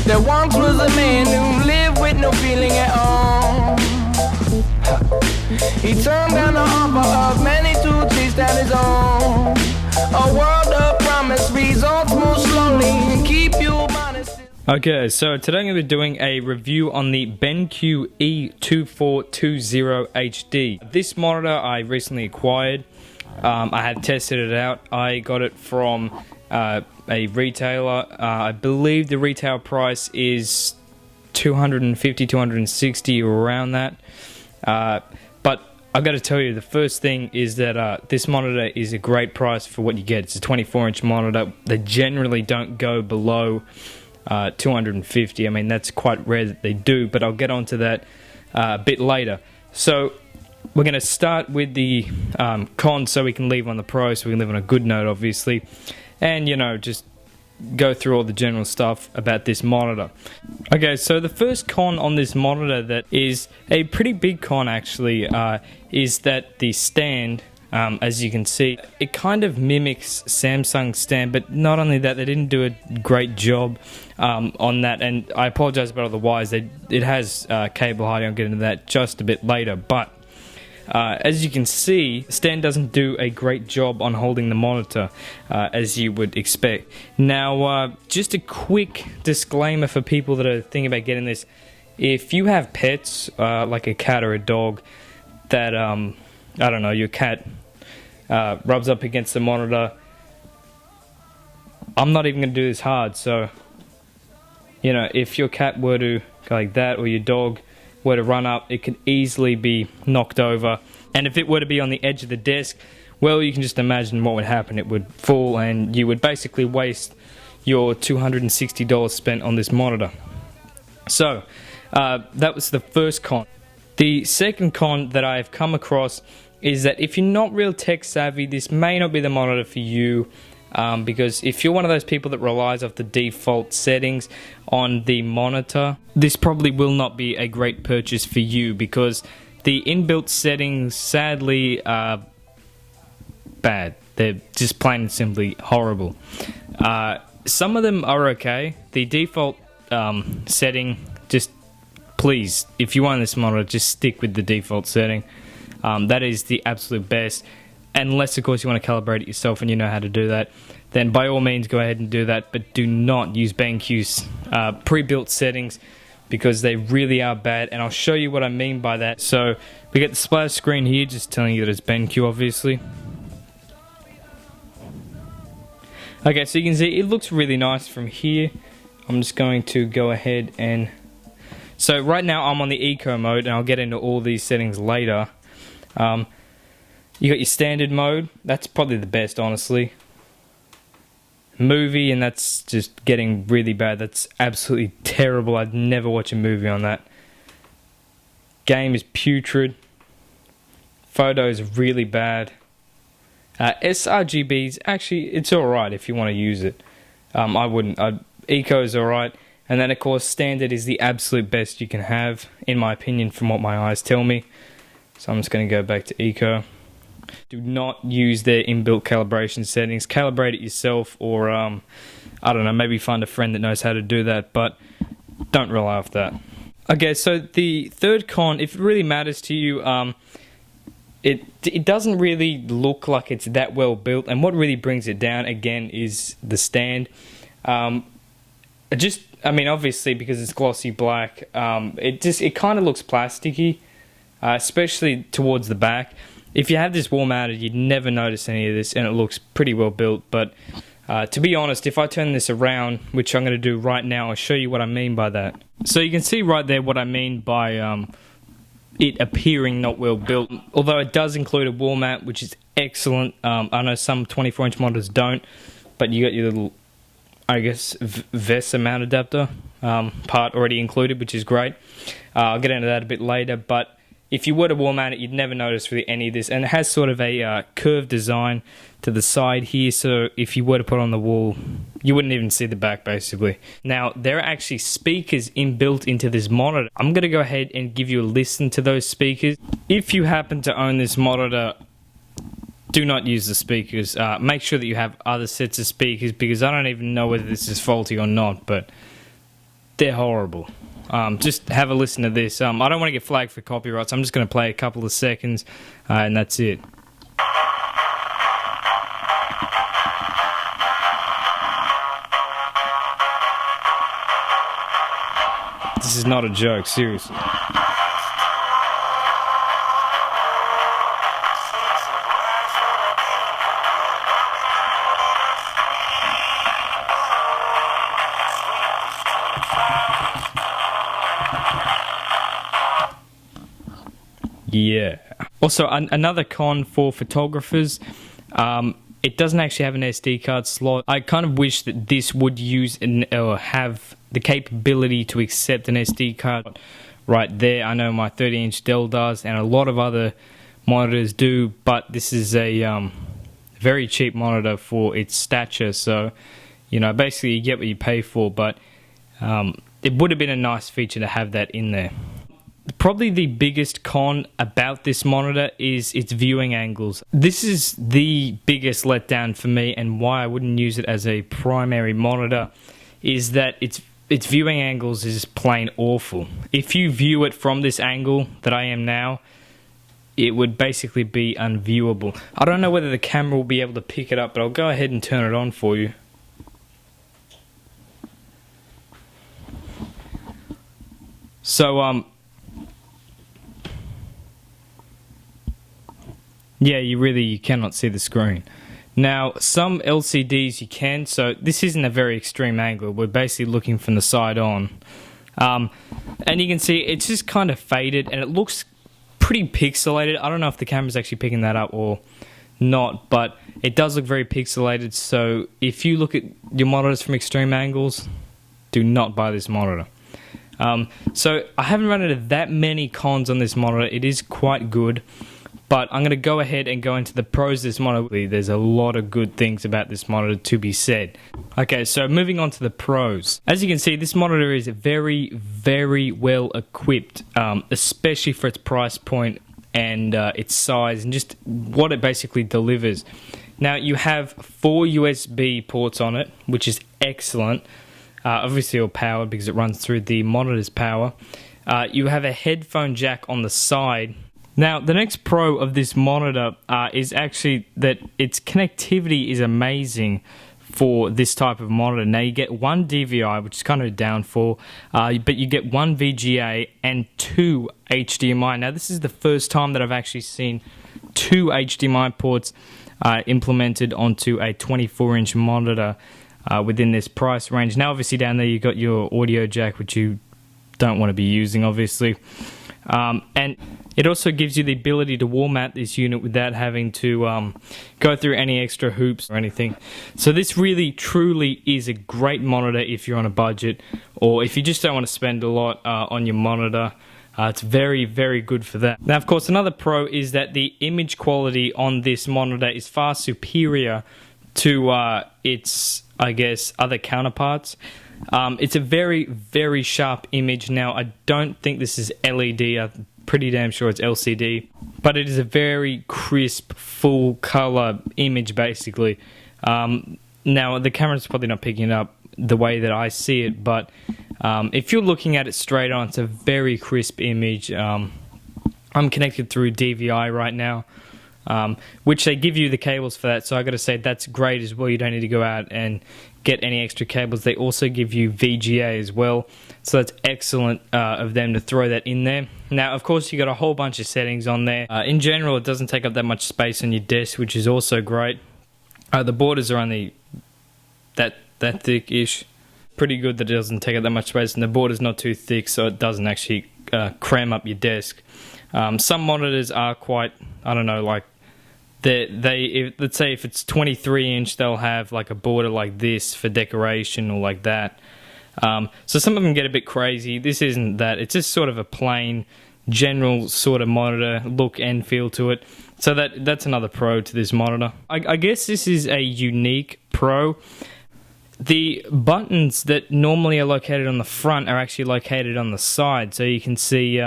There once was a man who lived with no feeling at all. He turned down the offer of many to taste at his own. A world of promise, results move slowly and keep you honest. Okay, so today I'm going to be doing a review on the BenQ E2420HD. This monitor I recently acquired. I have tested it out. I got it from a retailer. I believe the retail price is $250, $260, around that. But I've got to tell you, the first thing is that this monitor is a great price for what you get. It's a 24-inch monitor. They generally don't go below $250. I mean, that's quite rare that they do, but I'll get onto that a bit later. So we're going to start with the cons so we can leave on the pro, so we can live on a good note, obviously. And, you know, just go through all the general stuff about this monitor. Okay, so the first con on this monitor that is a pretty big con, actually, is that the stand, as you can see, it kind of mimics Samsung's stand, but not only that, they didn't do a great job on that, and I apologize about all the wires. It has cable hiding. I'll get into that just a bit later, but as you can see, the stand doesn't do a great job on holding the monitor, as you would expect. Now, just a quick disclaimer for people that are thinking about getting this. If you have pets, like a cat or a dog, that, I don't know, your cat rubs up against the monitor, I'm not even going to do this hard, so, you know, if your cat were to go like that, or your dog were to run up, it could easily be knocked over. And if it were to be on the edge of the desk, well, you can just imagine what would happen. It would fall, and you would basically waste your $260 spent on this monitor. So, that was the first con. The second con that I've come across is that if you're not real tech savvy, this may not be the monitor for you. Because if you're one of those people that relies off the default settings on the monitor, this probably will not be a great purchase for you, because the inbuilt settings, sadly, are bad. They're just plain and simply horrible. Some of them are okay. The default setting, just please, if you want this monitor, just stick with the default setting. That is the absolute best. Unless, of course, you want to calibrate it yourself and you know how to do that, then by all means go ahead and do that, but do not use BenQ's pre-built settings, because they really are bad, and I'll show you what I mean by that. So we get the splash screen here, just telling you that it's BenQ, obviously. Okay, so you can see it looks really nice from here. I'm just going to go ahead and... So right now I'm on the Eco mode, and I'll get into all these settings later. You got your standard mode, that's probably the best, honestly. Movie, and that's just getting really bad. That's absolutely terrible. I'd never watch a movie on that. Game is putrid. Photo is really bad. sRGBs, actually, it's alright if you want to use it. I wouldn't. Eco is alright. And then, of course, standard is the absolute best you can have, in my opinion, from what my eyes tell me. So I'm just going to go back to Eco. Do not use their inbuilt calibration settings. Calibrate it yourself, or I don't know, maybe find a friend that knows how to do that, but don't rely off that. Okay, so the third con, if it really matters to you, it doesn't really look like it's that well built, and what really brings it down again is the stand. I mean, obviously because it's glossy black, it kind of looks plasticky, especially towards the back. If you have this wall mounted, you'd never notice any of this, and it looks pretty well built. But to be honest, if I turn this around, which I'm going to do right now, I'll show you what I mean by that. So you can see right there what I mean by it appearing not well built. Although it does include a wall mount, which is excellent. I know some 24-inch monitors don't, but you got your little, I guess, VESA mount adapter part already included, which is great. I'll get into that a bit later, but if you were to wall mount it, you'd never notice really any of this. And it has sort of a curved design to the side here, so if you were to put it on the wall, you wouldn't even see the back, basically. Now, there are actually speakers inbuilt into this monitor. I'm going to go ahead and give you a listen to those speakers. If you happen to own this monitor, do not use the speakers. Make sure that you have other sets of speakers, because I don't even know whether this is faulty or not, but they're horrible. Just have a listen to this. I don't want to get flagged for copyright, so I'm just going to play a couple of seconds, and that's it. This is not a joke, seriously. Yeah. Also, another con for photographers, it doesn't actually have an SD card slot. I kind of wish that this would use or have the capability to accept an SD card right there. I know my 30-inch Dell does, and a lot of other monitors do, but this is a very cheap monitor for its stature, so, you know, basically you get what you pay for, but it would have been a nice feature to have that in there. Probably the biggest con about this monitor is its viewing angles. This is the biggest letdown for me, and why I wouldn't use it as a primary monitor is that its viewing angles is plain awful. If you view it from this angle that I am now, it would basically be unviewable. I don't know whether the camera will be able to pick it up, but I'll go ahead and turn it on for you. So, yeah, you cannot see the screen. Now, some LCDs you can, so this isn't a very extreme angle. We're basically looking from the side on. And you can see it's just kind of faded, and it looks pretty pixelated. I don't know if the camera's actually picking that up or not, but it does look very pixelated. So if you look at your monitors from extreme angles, do not buy this monitor. So I haven't run into that many cons on this monitor. It is quite good. But I'm going to go ahead and go into the pros of this monitor. There's a lot of good things about this monitor to be said. Okay, so moving on to the pros. As you can see, this monitor is very, very well equipped, especially for its price point and its size and just what it basically delivers. Now, you have 4 USB ports on it, which is excellent. Obviously, all powered because it runs through the monitor's power. You have a headphone jack on the side. Now, the next pro of this monitor is actually that its connectivity is amazing for this type of monitor. Now, you get 1 DVI, which is kind of a downfall, but you get 1 VGA and 2 HDMI. Now, this is the first time that I've actually seen 2 HDMI ports implemented onto a 24-inch monitor within this price range. Now, obviously, down there, you've got your audio jack, which you don't want to be using, obviously. And it also gives you the ability to wall mount this unit without having to go through any extra hoops or anything. So this really, truly is a great monitor if you're on a budget, or if you just don't want to spend a lot on your monitor. It's very, very good for that. Now, of course, another pro is that the image quality on this monitor is far superior to its, I guess, other counterparts. It's a very, very sharp image. Now, I don't think this is LED. I'm pretty damn sure it's LCD. But it is a very crisp, full color image, basically. Now, the camera's probably not picking it up the way that I see it, but if you're looking at it straight on, it's a very crisp image. I'm connected through DVI right now, which they give you the cables for that, so I got to say that's great as well. You don't need to go out and get any extra cables. They also give you VGA as well, so that's excellent of them to throw that in there. Now, of course, you got a whole bunch of settings on there. In general, it doesn't take up that much space on your desk, which is also great. The borders are only that thick-ish. Pretty good that it doesn't take up that much space, and the border's not too thick, so it doesn't actually cram up your desk. Some monitors are quite, I don't know, like let's say if it's 23-inch, they'll have like a border like this for decoration or like that. So some of them get a bit crazy. This isn't that. It's just sort of a plain, general sort of monitor look and feel to it. So that's another pro to this monitor. I guess this is a unique pro. The buttons that normally are located on the front are actually located on the side. So you can see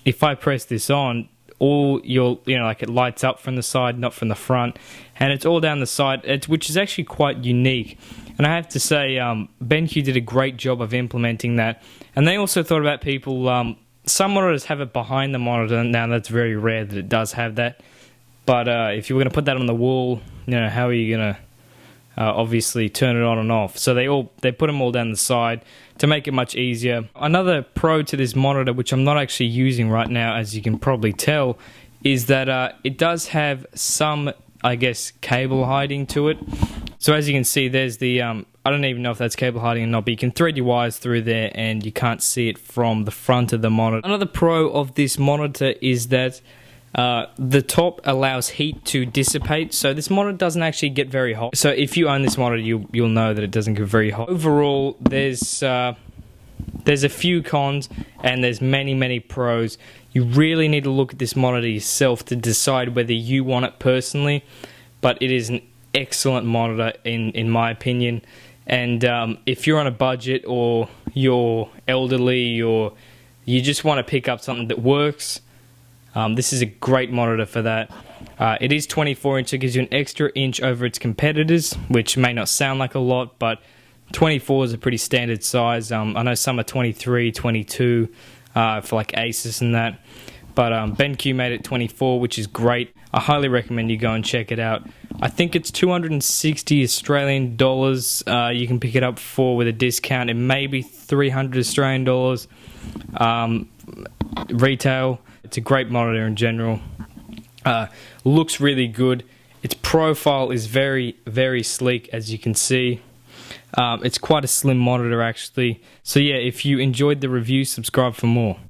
if I press this on, all your, like it lights up from the side, not from the front, and it's all down the side, which is actually quite unique. And I have to say, BenQ did a great job of implementing that. And they also thought about people. Some monitors have it behind the monitor. Now that's very rare that it does have that. But if you were going to put that on the wall, how are you going to obviously turn it on and off? So they put them all down the side to make it much easier. Another pro to this monitor, which I'm not actually using right now, as you can probably tell, is that it does have some, I guess, cable hiding to it. So as you can see, there's the, I don't even know if that's cable hiding or not, but you can thread your wires through there and you can't see it from the front of the monitor. Another pro of this monitor is that the top allows heat to dissipate, so this monitor doesn't actually get very hot. So if you own this monitor, you'll know that it doesn't get very hot. Overall, there's a few cons and there's many pros. You really need to look at this monitor yourself to decide whether you want it personally, but it is an excellent monitor in my opinion. And if you're on a budget, or you're elderly, or you just want to pick up something that works, this is a great monitor for that. It is 24 inch, it gives you an extra inch over its competitors, which may not sound like a lot, but 24 is a pretty standard size. I know some are 23, 22 for like Asus and that, but BenQ made it 24, which is great. I highly recommend you go and check it out. I think it's 260 Australian dollars. You can pick it up for with a discount. It may be 300 Australian dollars retail. It's a great monitor in general. Looks really good. Its profile is very sleek, as you can see. It's quite a slim monitor actually. So yeah, if you enjoyed the review, subscribe for more.